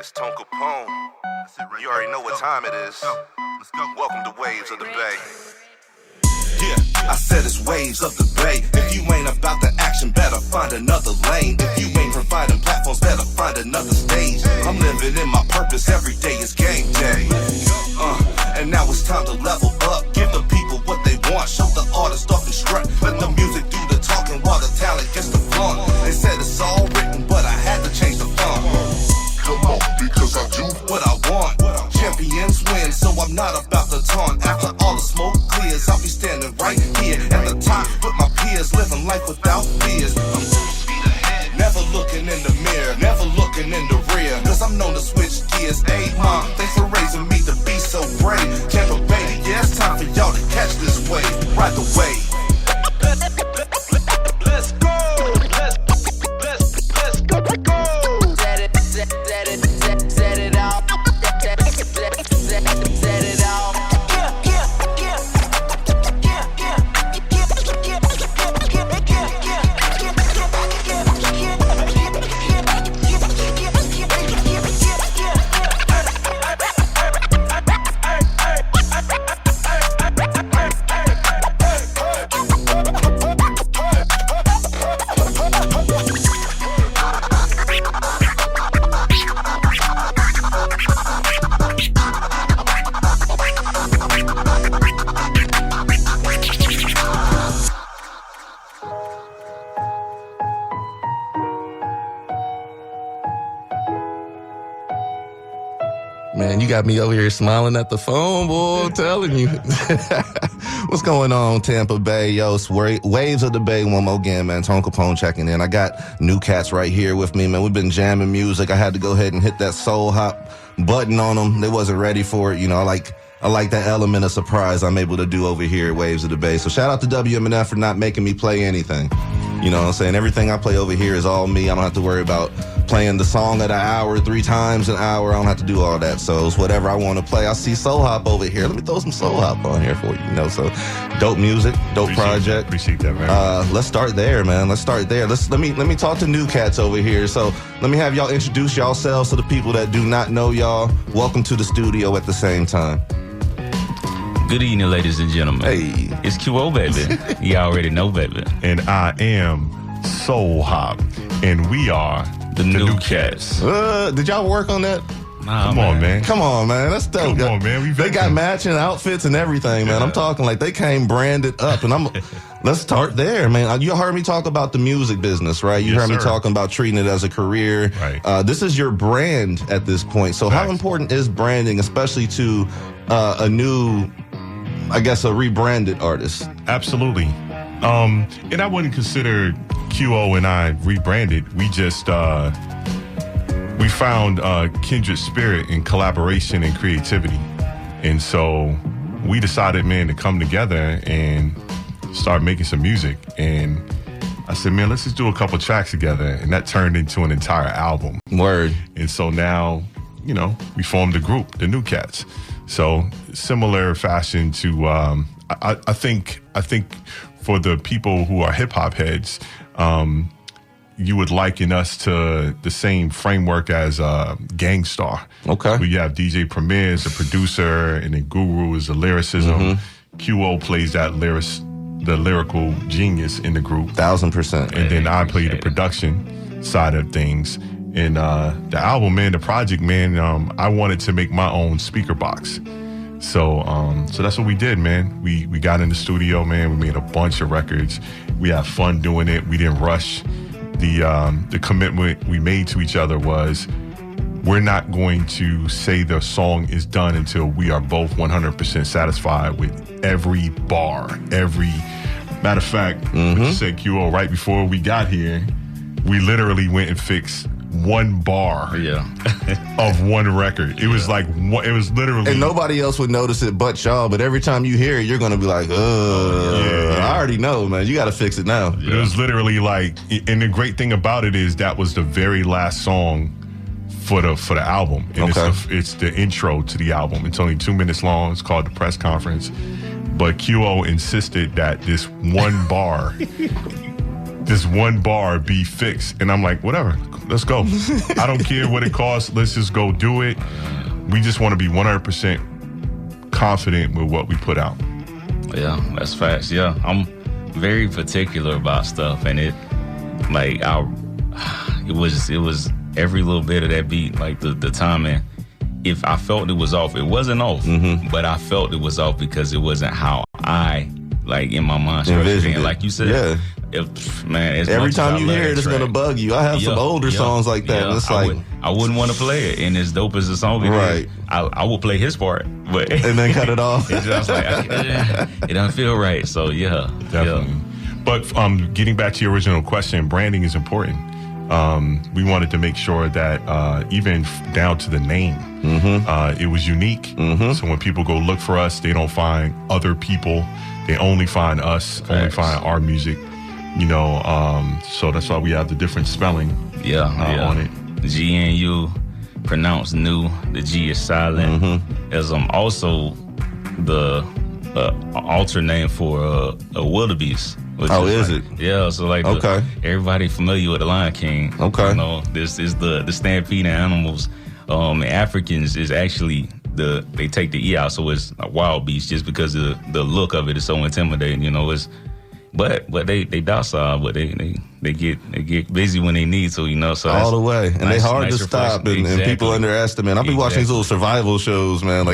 It's Tone Capone. You already know what time it is. Let's go. Welcome to Waves of the Bay. Yeah, I said it's Waves of the Bay. If you ain't about the action, better find another lane. If you ain't providing platforms, better find another stage. I'm living in my purpose, every day is game day. And now it's time to level up. Give the people what they want, show the artist off and strut. Let the music do the talking while the talent gets the flaunt. They said it's all written, but I had to change the font. Come on, because I do what I want. Champions win, so I'm not about to taunt. After all the smoke clears, I'll be standing right here at the top with my peers, living life without fears. I'm never looking in the mirror, never looking in the rear, cause I'm known to switch gears. Hey mom, thanks for raising me to be so brave. Tampa Bay, yeah, it's time for y'all to catch this wave. Ride the wave. Let's go. Let's go. Set it off. Set it off. Man, you got me over here smiling at the phone, boy. I'm telling you. What's going on, Tampa Bay? Yo, it's Waves of the Bay one more again, man. Tone Capone checking in. I got New Cats right here with me, man. We've been jamming music. I had to go ahead and hit that soul hop button on them. They wasn't ready for it. You know, I like that element of surprise I'm able to do over here at Waves of the Bay. So shout out to WMNF for not making me play anything. You know what I'm saying? Everything I play over here is all me. I don't have to worry about playing the song at an hour, 3 times an hour. I don't have to do all that. So it's whatever I want to play. I see Soul Hop over here. Let me throw some Soul Hop on here for you. You know, so dope music, dope project. Appreciate that, man. Let's start there, man. Let's start there. Let me talk to New Cats over here. So let me have y'all introduce yourselves to the people that do not know y'all. Welcome to the studio at the same time. Good evening, ladies and gentlemen. Hey. It's QO, baby. You already know, baby. And I am Soul Hop, and we are The New Cats. Did y'all work on that? Nah, Come on, man. Come on, man. That's dope. Come on, man. They got matching outfits and everything, man. I'm talking like they came branded up, and let's start there, man. You heard me talk about the music business, right? You heard me talking about treating it as a career. Right. This is your brand at this point. So how important is branding, especially to a new, I guess, a rebranded artist? Absolutely. And I wouldn't consider QO and I rebranded. We just we found kindred spirit in collaboration and creativity. And so we decided, man, to come together and start making some music. And I said, man, let's just do a couple tracks together. And that turned into an entire album. Word. And so now, you know, we formed a group, the New Cats. So similar fashion to, I think for the people who are hip hop heads, you would liken us to the same framework as Gang Starr. Okay. We have DJ Premier as the producer, and then Guru is the lyricism. QO plays that the lyrical genius in the group. 1000%. And then I play the production side of things. And the album, man, the project, man, I wanted to make my own speaker box. So that's what we did, man. We got in the studio, man. We made a bunch of records. We had fun doing it. We didn't rush. The commitment we made to each other was we're not going to say the song is done until we are both 100% satisfied with every bar, matter of fact, what you said, QO, right before we got here, we literally went and fixed one bar of one record. It was like, it was literally... And nobody else would notice it but y'all, but every time you hear it, you're going to be like, I already know, man. You got to fix it now. It was literally like, and the great thing about it is that was the very last song for the album. And it's the intro to the album. It's only 2 minutes long. It's called The Press Conference. But QO insisted that this one bar this one bar be fixed. And I'm like, whatever, let's go. I don't care what it costs. Let's just go do it. We just want to be 100% confident with what we put out. Yeah, that's facts. Yeah, I'm very particular about stuff, and it was every little bit of that beat, like the timing. If I felt it was off, it wasn't off, but I felt it was off because it wasn't how I in my mind structured it. Like you said, yeah. Every time you hear it, it's gonna bug you. I have some older songs like that, and it's I wouldn't want to play it, and as dope as the song is, I will play his part, but and then cut it off. It's just like it doesn't feel right. So yeah, definitely. Yeah. But getting back to your original question, branding is important. We wanted to make sure that even down to the name, it was unique. So when people go look for us, they don't find other people. They only find us, only find our music. So that's why we have the different spelling on it. GNU, pronounced new. The G is silent. As also the alter name for a wildebeest. Is it? Yeah, so everybody familiar with the Lion King. Okay. This is the stampede of animals. Africans is actually they take the E out, so it's a wild beast just because the look of it is so intimidating. But they docile, but they get busy when they need to, so all the way, and they hard to stop, and people underestimate. I'll be watching these little survival shows, man.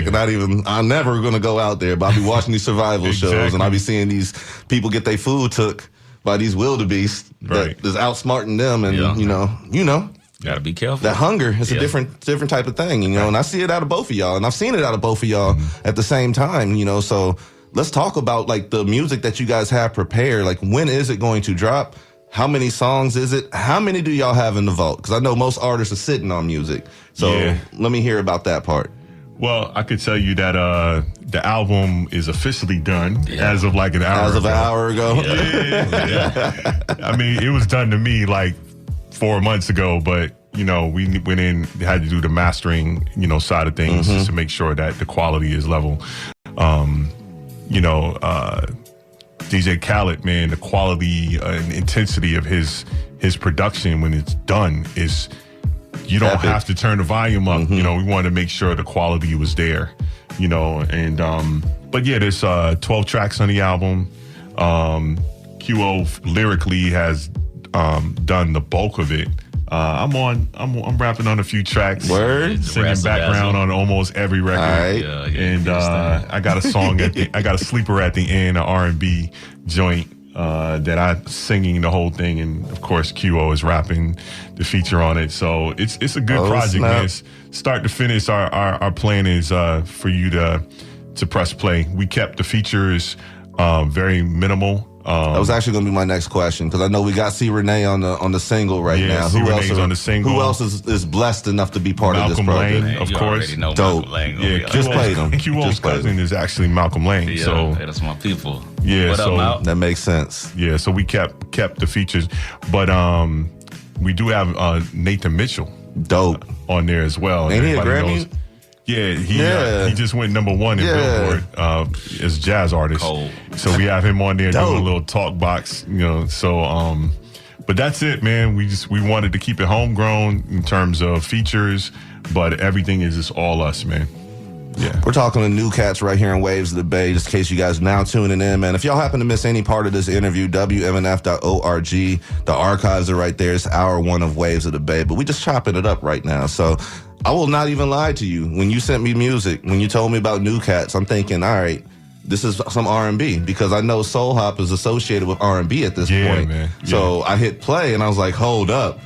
I'm never gonna go out there, but I'll be watching these survival shows, and I'll be seeing these people get their food took by these wildebeests that is outsmarting them, and you know. Gotta be careful. That hunger is a different type of thing, and I see it out of both of y'all, and I've seen it out of both of y'all at the same time, so. Let's talk about the music that you guys have prepared. When is it going to drop? How many songs is it? How many do y'all have in the vault? Because I know most artists are sitting on music. So let me hear about that part. Well, I could tell you that the album is officially done as of an hour ago. As of an hour ago? Yeah. I mean, it was done to me 4 months ago, but we went in, had to do the mastering, side of things just to make sure that the quality is level. DJ Khaled, man, the quality and intensity of his production when it's done is, you don't have to turn the volume up. We wanted to make sure the quality was there, but there's 12 tracks on the album. QO lyrically has done the bulk of it. I'm rapping on a few tracks. Word. Singing background on almost every record. All right. And I got a song I got a sleeper at the end, an R&B joint that I'm singing the whole thing, and of course QO is rapping the feature on it. So it's a good project, man. It's start to finish. Our plan is for you to press play. We kept the features very minimal. That was actually going to be my next question, because I know we got C. Renee on the single right now. Who else on the single? Who else is blessed enough to be part of this project? Malcolm Lane, of course. Dope. Just played him. QO's cousin is actually Malcolm Lane. Yeah, so that's my people. Yeah, what up, Mal? That makes sense. Yeah, so we kept the features, but we do have Nathan Mitchell. Dope. On there as well. Ain't he a Grammy? He just went #1 in Billboard as jazz artist. Cold. So we have him on there doing a little talk box, So, but that's it, man. We wanted to keep it homegrown in terms of features, but everything is just all us, man. Yeah. We're talking to New Cats right here in Waves of the Bay, just in case you guys are now tuning in, man. If y'all happen to miss any part of this interview, WMNF.org. The archives are right there. It's hour 1 of Waves of the Bay, but we just chopping it up right now. So I will not even lie to you. When you sent me music, when you told me about New Cats, I'm thinking, all right, this is some R&B, because I know Soul Hop is associated with R&B at this point. Man. Yeah. So I hit play and I was like, hold up.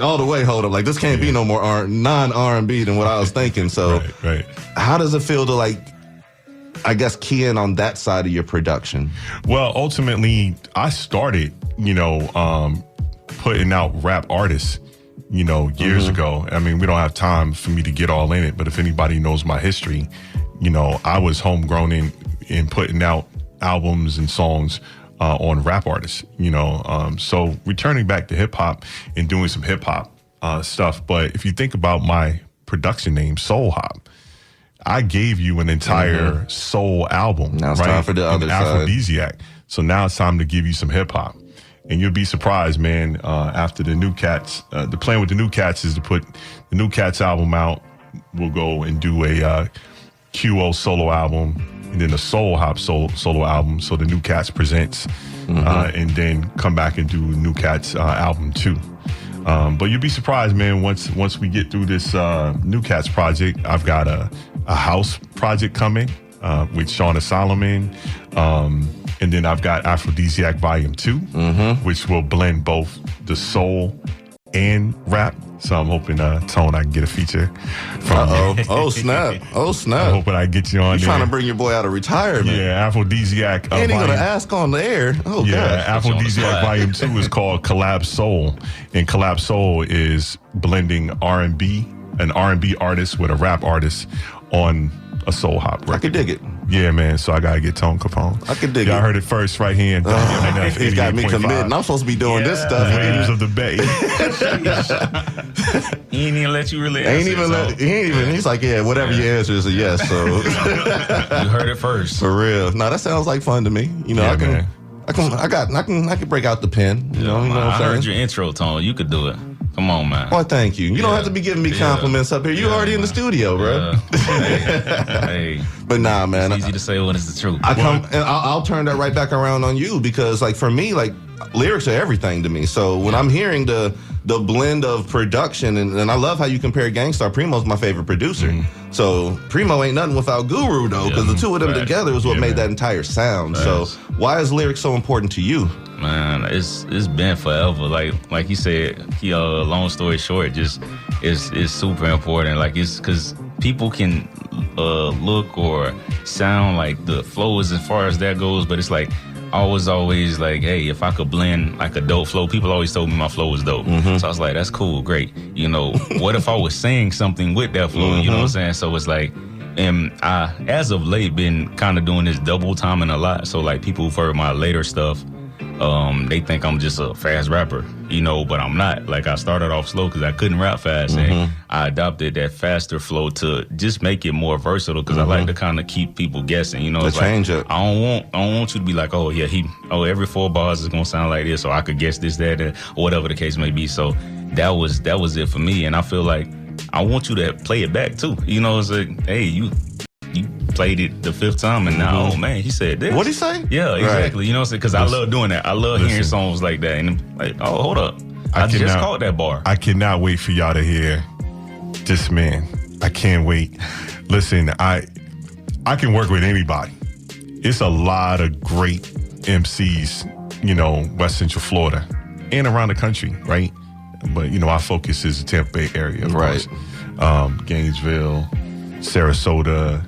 All the way, hold up. This can't be no more non-R&B than what I was thinking. So right. How does it feel to I guess key in on that side of your production? Well, ultimately, I started, putting out rap artists, years ago. I mean, we don't have time for me to get all in it, but if anybody knows my history, I was homegrown in putting out albums and songs on rap artists, so returning back to hip hop and doing some hip hop stuff. But if you think about my production name, Soul Hop, I gave you an entire soul album. Now it's time for the other side. Aphrodisiac. So now it's time to give you some hip hop. and you'll be surprised, man. After the New Cats, the plan with the New Cats is to put the New Cats album out. We'll go and do a QO solo album, and then a Soul Hop solo album. So the New Cats presents, and then come back and do New Cats album 2. But you'll be surprised, man. Once we get through this New Cats project, I've got a house project coming with Shauna Solomon. And then I've got Aphrodisiac Volume 2, which will blend both the soul and rap. So I'm hoping, Tone, I can get a feature from you. Oh, snap. Oh, snap. I'm hoping I get you on there. Trying to bring your boy out of retirement. Yeah, Aphrodisiac. Ain't he going to ask on the air? Oh, yeah, gosh. Aphrodisiac Volume 2 is called Collab Soul. And Collab Soul is blending R&B, an R&B artist with a rap artist on a soul hop record. I could dig it. Yeah, man. So I got to get Tone Capone. I could dig it. Y'all heard it first right here. He's got me committing. I'm supposed to be doing this stuff. Waves of the Bay. He ain't even let you really He's like, yeah, whatever your answer is a yes. So You heard it first. for real. No, that sounds like fun to me. You know, Yeah, I can break out the pen. You know what I I'm saying? heard your intro, Tone. You could do it. Come on, man. Well, thank you. You don't have to be giving me compliments up here. You already in the studio, bro. Hey, But nah, man. it's easy to say when it's the truth. I'll turn that right back around on you because, like, for me, like, lyrics are everything to me. So when I'm hearing the blend of production, and I love how you compare Gangstar. Primo's my favorite producer. So Primo ain't nothing without Guru, though, because the two of them together is what made that entire sound. So why is lyrics so important to you? Man, it's been forever. Like you said, long story short, just it's super important. Like, it's because people can look or sound like the flow is as far as that goes, but it's like I was always like, hey, if I could blend like a dope flow, people always told me my flow was dope. So I was like, that's cool, great. You know, what if I was saying something with that flow? You know what I'm saying? So it's like, and I, as of late, been kind of doing this double timing a lot. So like people who've heard my later stuff, they think I'm just a fast rapper, you know, but I'm not. Like, I started off slow because I couldn't rap fast, and I adopted that faster flow to just make it more versatile because I like to kind of keep people guessing, you know. It's change like, it. I don't want you to be like, oh yeah, every 4 bars is gonna sound like this, or I could guess this, that, or whatever the case may be. So that was it for me, and I feel like I want you to play it back too. You know, it's like, hey, you played it the 5th time, and now, oh man, he said this. What'd he say? Yeah, exactly. Right. You know what I'm saying? Because I love doing that. I love hearing songs like that. And I'm like, oh, hold up. I just caught that bar. I cannot wait for y'all to hear this man. I can't wait. Listen, I can work with anybody. It's a lot of great MCs, you know, West Central Florida and around the country, right? But, you know, our focus is the Tampa Bay area, of course. Gainesville, Sarasota,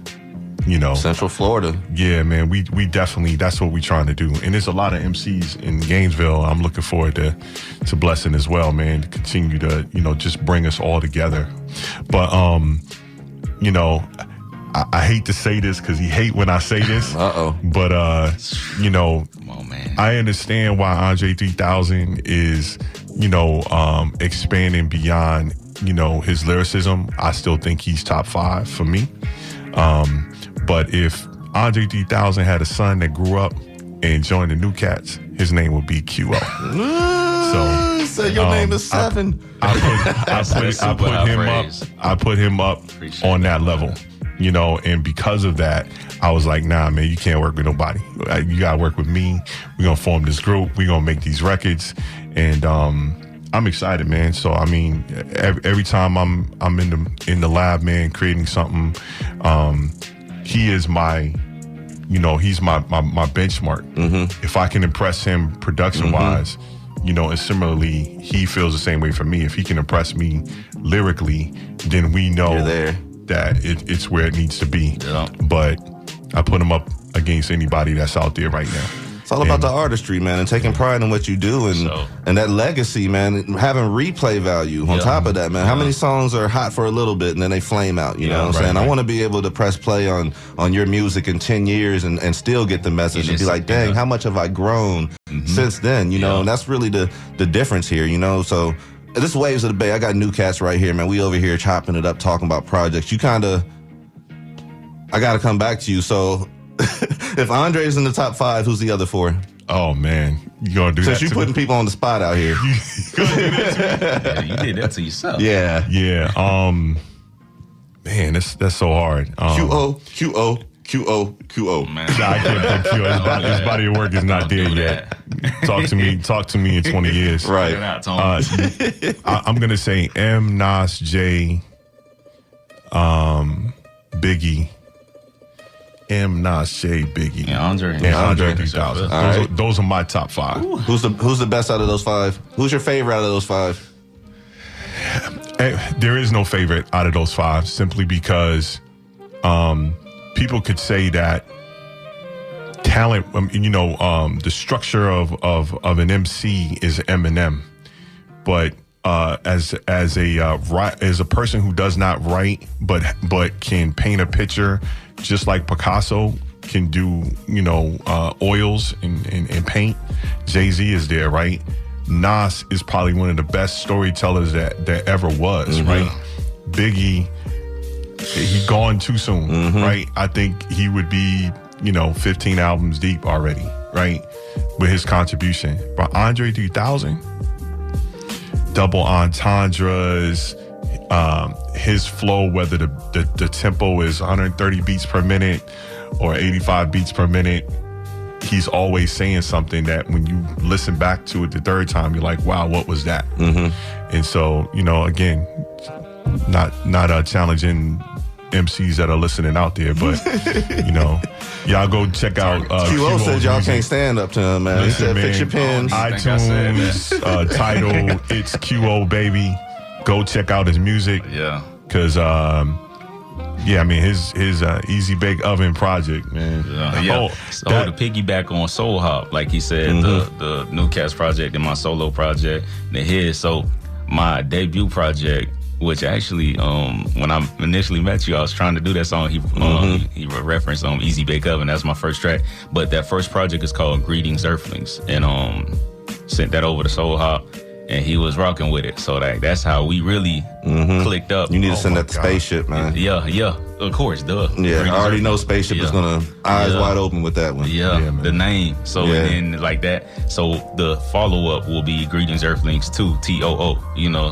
you know, Central Florida. Yeah, man, we definitely, that's what we're trying to do. And there's a lot of MCs in Gainesville I'm looking forward to blessing as well, man, to continue to, you know, just bring us all together. But, you know, I hate to say this because he hate when I say this. But, you know, come on, man. I understand why Andre 3000 is, you know, expanding beyond, you know, his lyricism. I still think he's top 5 for me. But if Andre 3000 had a son that grew up and joined the New Cats, his name would be QO. So your name is 7. I put him up on that level, you know, and because of that, I was like, nah, man, you can't work with nobody. You gotta work with me. We're gonna form this group. We're gonna make these records, and I'm excited, man. So I mean, every time I'm in the lab, man, creating something, he is my, you know, he's my benchmark. If I can impress him production wise, you know, and similarly, he feels the same way for me. If he can impress me lyrically, then we know that it's where it needs to be. Yeah. But I put him up against anybody that's out there right now. It's all about the artistry, man, and taking pride in what you do, and that legacy, man, having replay value on top of that, man. How many songs are hot for a little bit and then they flame out, you know what I'm saying? I want to be able to press play on your music in 10 years and still get the message and be like, dang, how much have I grown since then, you know? And that's really the difference here, you know? So this is Waves of the Bay. I got New Cats right here, man. We over here chopping it up, talking about projects. You kind of, I got to come back to you. So if Andre's in the top 5, who's the other 4? Oh man, you gonna do Since that? you to putting me? people on the spot out here. Yeah, you did that to yourself. Yeah. Yeah. Man, that's so hard. QO, QO, QO, QO. Man. Nah, I can't put Q. His body of work is not there Don't do yet. Talk to me in 20 years. Right. Get it out, Tony. I'm gonna say M, Nas, J, Biggie. M, Nas, J, Biggie. Yeah, Andre. And Andre Andre. 3000. All right. Those are my top 5. Who's the best out of those 5? Who's your favorite out of those 5? There is no favorite out of those 5, simply because people could say that talent, the structure of an MC is Eminem, but as a person who does not write but can paint a picture just like Picasso can do, oils and paint, Jay-Z is there, right? Nas is probably one of the best storytellers that ever was, right? Biggie, he gone too soon, right? I think he would be, 15 albums deep already, right? With his contribution. But Andre 3000, double entendres, his flow, whether the tempo is 130 beats per minute or 85 beats per minute, he's always saying something that when you listen back to it the third time, you're like, wow, what was that? And so, again, not challenging MCs that are listening out there, but, y'all go check out QO said y'all music. can't stand up to him, man. Listen, he said, fix your man, pins. I think I said iTunes, Tidal, it's QO, baby. Go check out his music. Yeah. Because, his Easy Bake Oven project, man. Yeah. So to piggyback on Soul Hop, like he said, the New Cats project and my solo project, and his. So my debut project, which actually, when I initially met you, I was trying to do that song. He referenced Easy Bake Oven. That's my first track. But that first project is called Greetings Earthlings, and sent that over to Soul Hop. And he was rocking with it. So that's how we really clicked up. You need to send my that to God. Spaceship, man. Yeah, of course, duh. Yeah, I already know Spaceship is going to eyes wide open with that one. Yeah, man. the name. So Yeah. and then like that. So the follow up will be Greetings Earthlings 2, TOO.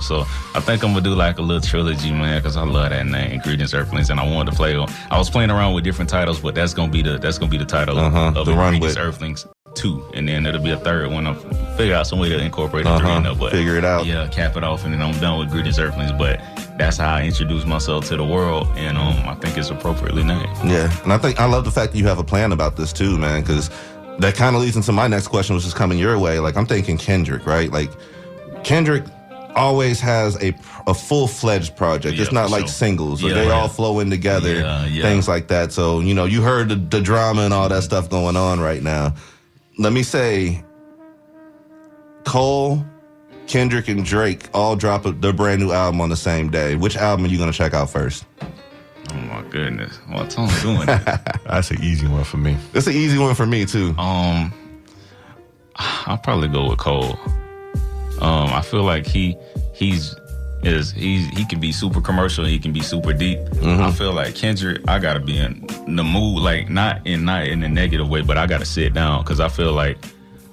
So I think I'm gonna do like a little trilogy, man, because I love that name, Greetings Earthlings, and I wanted to play on. I was playing around with different titles, but that's gonna be the title of The it, run Greetings with. Earthlings 2, and then it'll be a third one. I'll figure out some way to incorporate the 3 in there, but Figure it out. Yeah, cap it off, and then I'm done with Greetings Earthlings. But that's how I introduce myself to the world, and I think it's appropriately named. Yeah, and I love the fact that you have a plan about this too, man, because that kind of leads into my next question, which is coming your way. Like, I'm thinking Kendrick, right? Like, Kendrick always has a full-fledged project. Yeah, it's not for like sure. singles, or Yeah, they yeah. all flow in together, Yeah. things like that. So, you heard the drama and all that stuff going on right now. Let me say, Cole, Kendrick, and Drake all drop their brand new album on the same day. Which album are you going to check out first? Oh my goodness, what's on doing that? That's an easy one for me. It's an easy one for me, too. I'll probably go with Cole. I feel like he can be super commercial, he can be super deep. I feel like Kendrick, I gotta be in the mood, like not in a negative way, but I gotta sit down because I feel like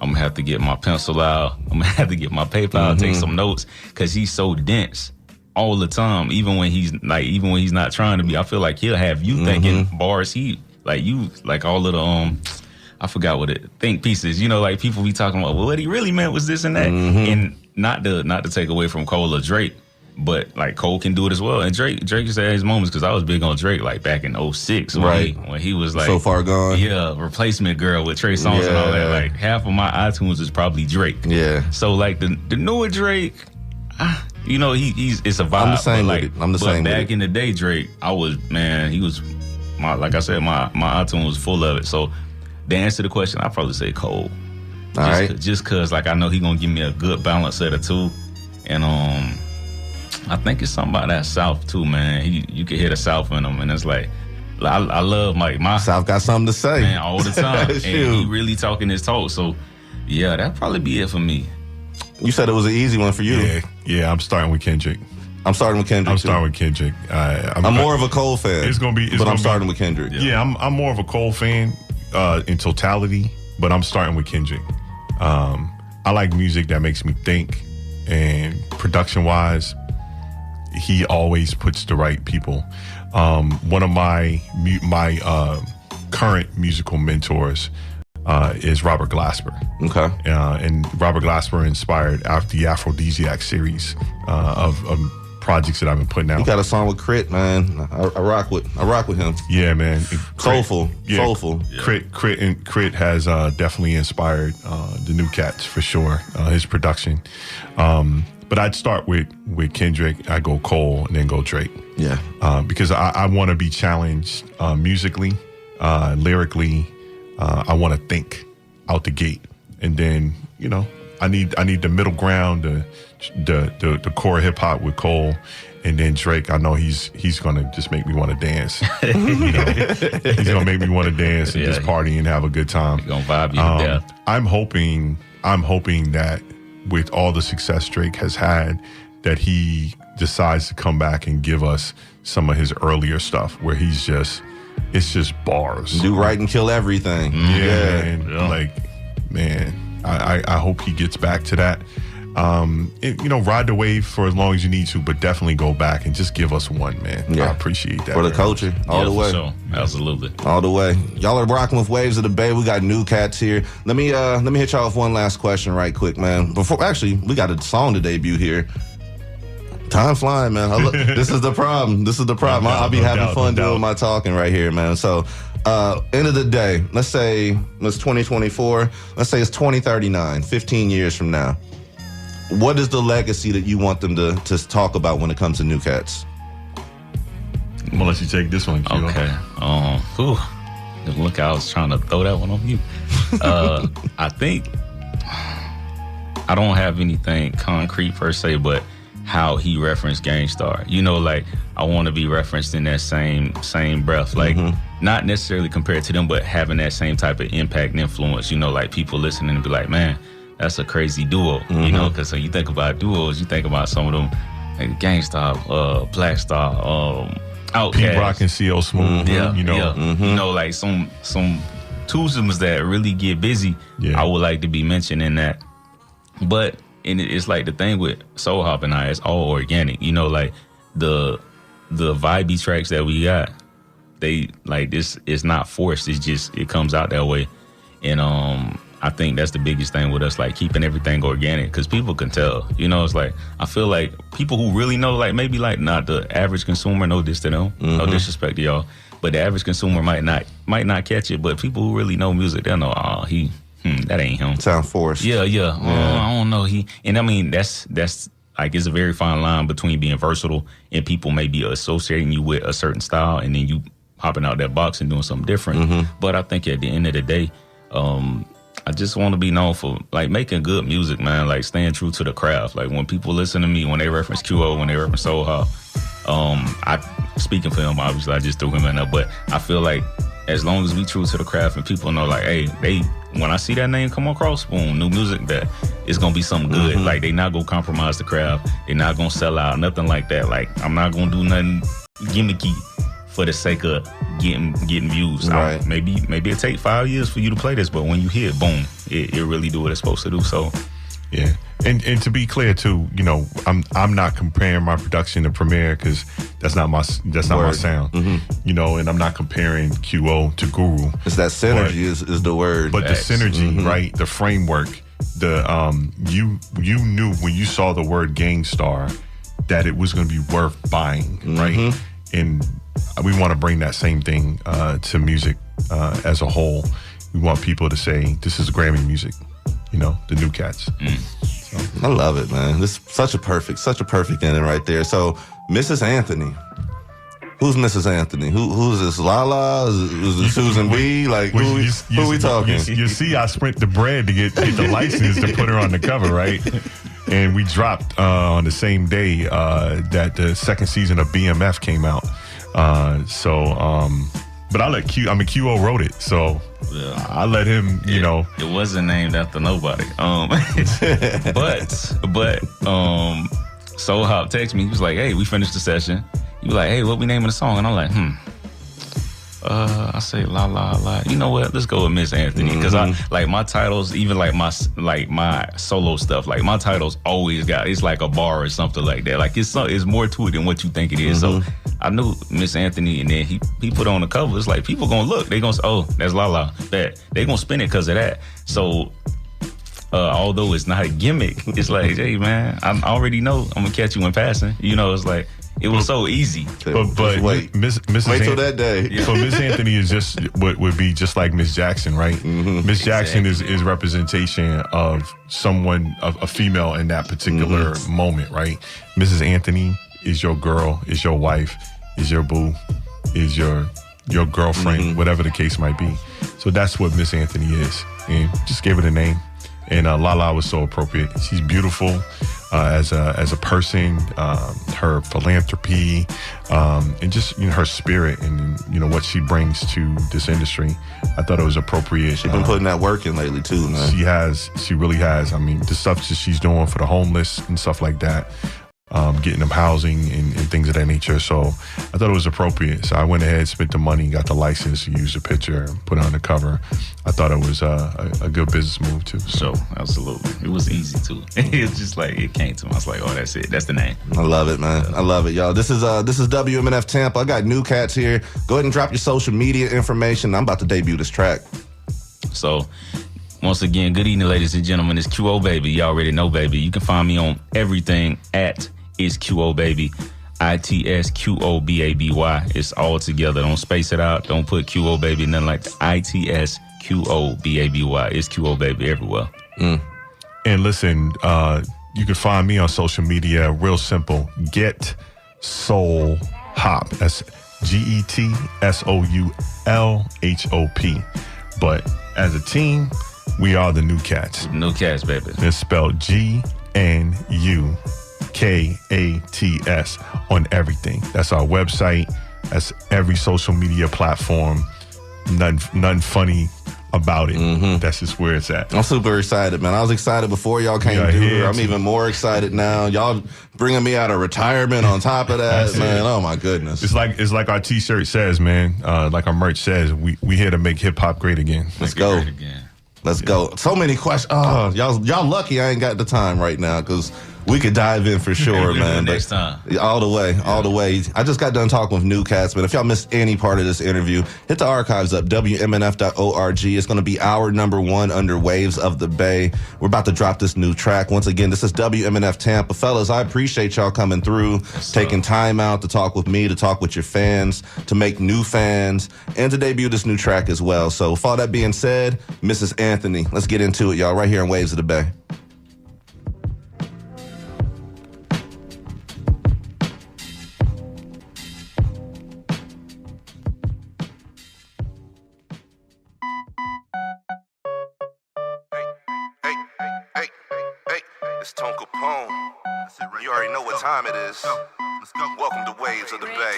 I'm gonna have to get my pencil out, I'm gonna have to get my paper out, take some notes, because he's so dense all the time. Even when he's not trying to be, I feel like he'll have you thinking bars. Like all of the I forgot what think pieces. Like people be talking about, well, what he really meant was this and that, and not to take away from Cole or Drake. But like Cole can do it as well, and Drake just had his moments, because I was big on Drake like back in 2006 when he was like So Far Gone. Yeah, Replacement Girl with Trey Songz and all that. Yeah. Like half of my iTunes is probably Drake. Yeah. So like the newer Drake, he's it's a vibe. I'm the same but with like, it. I'm the same with back it. in the day, Drake, he was like I said, my iTunes was full of it. So to answer the question, I'd probably say Cole. All right. Just cause like I know he gonna give me a good balance of the two, and I think it's something about that South too, man. You can hear the South in him, and it's like I love my South got something to say. man all the time, and Shoot. he really talking his talk. So yeah, that'd probably be it for me. You said it was an easy one for you. Yeah, I'm starting with Kendrick. I'm starting with Kendrick. I'm too. starting with Kendrick. I'm more of a Cole fan. It's gonna be. but I'm starting with Kendrick. Yeah, I'm more of a Cole fan in totality. but I'm starting with Kendrick. I like music that makes me think, and production-wise, he always puts the right people. One of my current musical mentors is Robert Glasper. Okay. And Robert Glasper inspired the Aphrodisiac series of projects that I've been putting out. You got a song with Crit, man. I rock with him. Yeah, man. Soulful. Soulful. Yeah. Crit has definitely inspired the New Cats for sure. His production. But I'd start with Kendrick. I go Cole and then go Drake. Yeah. Because I want to be challenged musically, lyrically. I want to think out the gate, and then I need the middle ground, the core hip hop with Cole, and then Drake. I know he's gonna just make me want to dance. He's gonna make me want to dance and just party and have a good time. He's gonna vibe you to death. I'm hoping that with all the success Drake has had, that he decides to come back and give us some of his earlier stuff where it's just bars. Do right and kill everything. Yeah. Man, I hope he gets back to that. Ride the wave for as long as you need to, but definitely go back and just give us one, man. Yeah. I appreciate that. For the culture, all the way. Sure. Absolutely. All the way. Y'all are rocking with Waves of the Bay. We got New Cats here. Let me hit y'all with one last question right quick, man. We got a song to debut here. Time flying, man. This is the problem. I'll be having fun doing my talking right here, man. So, end of the day, let's say it's 2024. Let's say it's 2039, 15 years from now. What is the legacy that you want them to talk about when it comes to New Cats? I'm gonna let you take this one, Q. Okay. Look, I was trying to throw that one on you. I think I don't have anything concrete per se, but how he referenced Gangstar. I want to be referenced in that same breath. Not necessarily compared to them, but having that same type of impact and influence. Like people listening and be like, man, that's a crazy duo. Because when you think about duos, you think about some of them, like Gangstar, Black Star, Outkast. P-Rock and CL Smooth. Like some twosomes that really get busy. I would like to be mentioned in that. But it's like the thing with Soul Hop and it's all organic. Like the vibey tracks that we got, they like this is not forced. It's just it comes out that way. And I think that's the biggest thing with us, like keeping everything organic, because people can tell. It's like I feel like people who really know, like maybe like not the average consumer, no diss to them, no disrespect to y'all, but the average consumer might not catch it. But people who really know music, they'll know, that ain't him. Sound forced. Yeah. I don't know. That's like it's a very fine line between being versatile and people maybe associating you with a certain style and then you hopping out that box and doing something different. But I think at the end of the day, I just want to be known for like making good music, man. Like staying true to the craft. Like when people listen to me, when they reference QO, when they reference Soul Hop, speaking for him, obviously I just threw him in there. But I feel like as long as we true to the craft and people know, like, hey, when I see that name come across, boom, new music, that it's gonna be something good. Like they not gonna compromise the craft, they're not gonna sell out, nothing like that. Like I'm not gonna do nothing gimmicky for the sake of getting views. Right. Maybe it take 5 years for you to play this, but when you hear it, boom, it really do what it's supposed to do. So yeah. And to be clear too, I'm not comparing my production to Premier because that's not my sound. And I'm not comparing QO to Guru. It's that synergy is the word. But the synergy, right? The framework, you knew when you saw the word Gangstar that it was going to be worth buying, right? And we want to bring that same thing to music as a whole. We want people to say this is Grammy music, the New Cats. I love it, man. This is such a perfect ending right there. So, Mrs. Anthony. Who's Mrs. Anthony? Who's this? Lala? Is it Susan B? Like, who are we talking? You see, I sprint the bread to get the license to put her on the cover, right? And we dropped on the same day that the second season of BMF came out. But I let QO wrote it, so I let him, It wasn't named after nobody. But Soul Hop texted me. He was like, hey, we finished the session. He was like, hey, what we naming the song? And I'm like, I say La La La. You know what? Let's go with Miss Anthony because I like my titles, even like my solo stuff. Like my titles always it's like a bar or something like that. Like it's more to it than what you think it is. So I knew Miss Anthony, and then he put on the cover. It's like people gonna look. They gonna say, oh, that's La La. That they gonna spin it because of that. So. Although it's not a gimmick, it's like, hey man, I already know I'm gonna catch you in passing. You know, it's like it was so easy. But wait till that day. So Miss Anthony is just would be just like Miss Jackson, right? Miss Jackson is representation of someone, of a female in that particular moment, right? Mrs. Anthony is your girl, is your wife, is your boo, is your girlfriend, whatever the case might be. So that's what Miss Anthony is, and just gave it a name. And Lala was so appropriate. She's beautiful as a person, her philanthropy, and just her spirit and what she brings to this industry. I thought it was appropriate. She's been putting that work in lately too, man. She really has. I mean, the stuff that she's doing for the homeless and stuff like that. Getting them housing and things of that nature. So I thought it was appropriate. So I went ahead, spent the money, got the license to use the picture, put it on the cover. I thought it was a good business move too. So absolutely, it was easy too. It's just like it came to me. I was like, oh, that's it. That's the name. I love it, man. I love it, y'all. This is WMNF Tampa. I got New Cats here. Go ahead and drop your social media information. I'm about to debut this track. So. Once again, good evening, ladies and gentlemen. It's QO Baby. Y'all already know, baby. You can find me on everything at It's QO Baby. ITSQOBABY. It's all together. Don't space it out. Don't put QO Baby, nothing like that. ITSQOBABY. It's QO Baby everywhere. And listen, you can find me on social media. Real simple. Get Soul Hop. That's GETSOULHOP. But as a team, we are the New Cats. New Cats, baby. It's spelled GNUKATS on everything. That's our website. That's every social media platform. Nothing funny about it. That's just where it's at. I'm super excited, man. I was excited before y'all came through. I'm even more excited now. Y'all bringing me out of retirement on top of that, man. Oh my goodness. It's like our T-shirt says, man. Like our merch says, we here to make hip hop great again. Let's go. Let's go. So many questions. Oh, y'all lucky I ain't got the time right now because we could dive in for sure, man. Next time. All the way. I just got done talking with New Cats, but if y'all missed any part of this interview, hit the archives up, WMNF.org. It's going to be hour number 1 under Waves of the Bay. We're about to drop this new track. Once again, this is WMNF Tampa. Fellas, I appreciate y'all coming through, taking time out to talk with me, to talk with your fans, to make new fans, and to debut this new track as well. So with all that being said, Mrs. Anthony, let's get into it, y'all, right here on Waves of the Bay. It's Tone Capone. You already know what time it is. Let's go. Welcome to Waves of the Bay.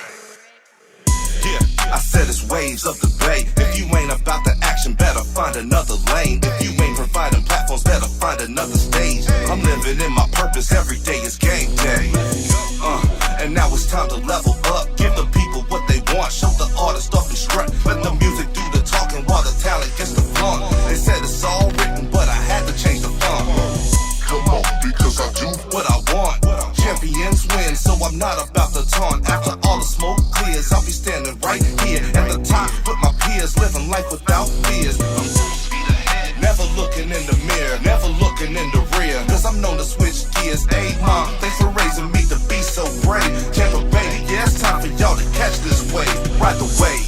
Yeah, I said it's Waves of the Bay. If you ain't about the action, better find another lane. If you ain't providing platforms, better find another stage. I'm living in my purpose, every day is game day. And now it's time to level up. Give the people what they want. Show the artist off and strut. Let the music do the talking while the talent gets the fun. They said it's all written, but I had to change the font. Come on, because I do what I want. Champions win, so I'm not about to taunt. After all the smoke clears, I'll be standing right here at the top with my peers, living life without fears. I'm full speed ahead, never looking in the mirror, never looking in the rear, cause I'm known to switch gears. Hey mom, thanks for raising me to be so brave. Tampa Bay, yeah, it's time for y'all to catch this wave. Ride the wave.